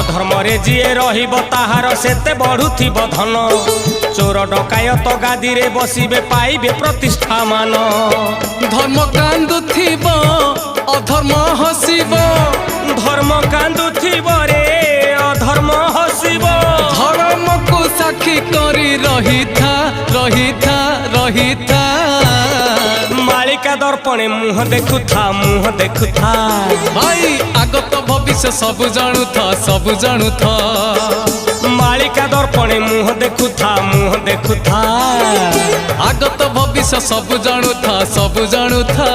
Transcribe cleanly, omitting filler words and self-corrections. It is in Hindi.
अधर्मरे जीए रहिब ताहार सेते बढ़ुथिब धन चोर डकायत गादी रे बसिबे पाइबे प्रतिष्ठा मान धर्म कांदुथिब अधर्म हसिब धर्म कांदुथिब रे अधर्म हसिब धर्म को साक्षी करी रहिथा रहिथा रहिथा मालिका दर्पणे मुह देखुथा भाई आगत भविष्य सब जानुथा सब जानुथा मालिका दर्पणे मुह देखुथा आगत भविष्य सब जानुथा सब जानुथा।